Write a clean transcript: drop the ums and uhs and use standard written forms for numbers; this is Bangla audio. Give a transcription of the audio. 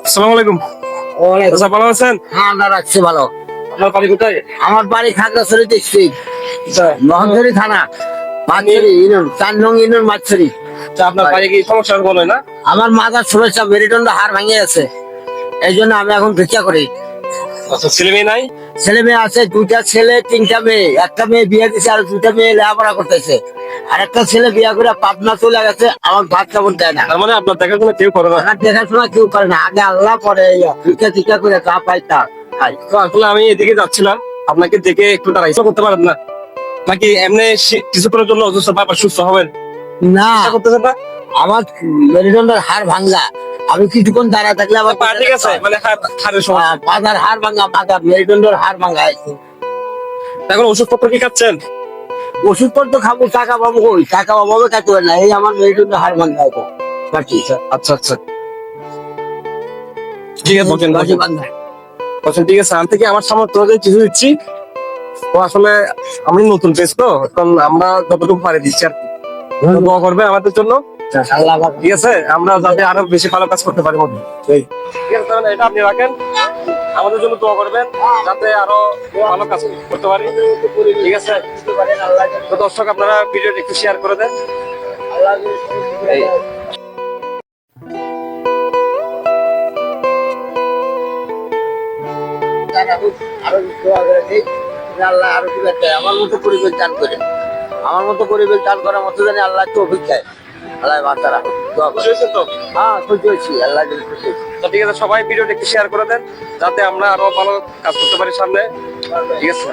আসসালামু আলাইকুম। আচ্ছা, ভালো আছেন? হ্যাঁ, আমরা রাখছি ভালো। আপনার বাড়ি কোথায়? আমার বাড়ি খাগড়াছড়ি ডিস্ট্রিক্ট, আচ্ছা, মহেশখালী থানা, মাছছড়ি ইউনিয়ন, 4 নং ইউনিয়ন মাছছড়ি। আচ্ছা, আপনার পায়ে কি সমস্যা বলে না? আমার মাথার সমস্যা, মেরুদণ্ড হাড় ভেঙে গেছে, এই জন্য আমি এখন ভিক্ষা করি। আচ্ছা, ছেলে মেয়ে নাই? ছেলে মেয়ে আছে, 2টা ছেলে 3টা মেয়ে। একটা মেয়ে বিয়ে দিছে, আর 2টা মেয়ে লেখাপড়া করতেছে। আর একটা ছেলে বিয়ে করে পাবনা চলে গেছে, আমার ভাত কাপড় দেয় না। তার মানে আপনার দেখাশোনা কেউ করে না? আমার দেখাশোনা কেউ করে না, আগে আল্লাহ পরে ভিক্ষা টিক্ষা করে যা পাই তা খাই। তো আসলে আমি এদিকে যাচ্ছিলাম, আপনাকে দেখে একটু দাঁড়াইতে করতে পারেন না নাকি? এমনি কিছুক্ষণের জন্য অসুস্থ বা সুস্থ হবেন? না, চেষ্টা করতেছেন না? আমার মেরুদণ্ডের হাড় ভাঙ্গা, আমি কিছুক্ষণ দাঁড়া থাকলে আমার পা ঠিক আছে, মানে হাড়ের সমস্যা। মাথার হাড় ভাঙ্গা, মাথার মেরুদণ্ডের হাড় ভাঙ্গা। এখন ওষুধপত্র কি খাচ্ছেন? ওষুধপত্র খাবো, টাকা পাবো কই? টাকা অভাবে খাইতে পারে না, এই আমার মেরুদণ্ডের হাড় ভাঙ্গা। আচ্ছা আচ্ছা, ঠিক আছে, বসেন বসেন। ঠিক আছে, আমি থেকে আমার সামর্থ্য অনুযায়ী কিছু দিচ্ছি। তো আসলে আমি নতুন পেজ, তো এখন আমরা যতটুকু পারি দিচ্ছি আর কি। তো দোয়া করবে আমাদের জন্য, ঠিক আছে? আমরা যাতে আরো বেশি ভালো কাজ করতে পারি মধ্যে। ঠিক আছে, তাহলে এটা আপনি রাখেন, আমাদের জন্য দোয়া করবেন যাতে আরো ভালো কাজ করতে পারি, ঠিক আছে? তো দর্শক, আপনারা ভিডিওটি একটু শেয়ার করে দেন। এই, আমার মতো পরিবেশ দান করে, আমার মতো পরিবেশ দান করার মতো জানি আল্লাহ তৌফিক দেয়। আল্লাহ বাঁচারা দোয়া করে। খুশি হয়েছেন তো? হ্যাঁ, খুশি হয়েছি, আল্লাহ যদি খুশি হয়েছি। তো ঠিক আছে, সবাই ভিডিওটি একটু শেয়ার করে দেন যাতে আমরা আরো ভালো কাজ করতে পারি সামনে, ঠিক আছে?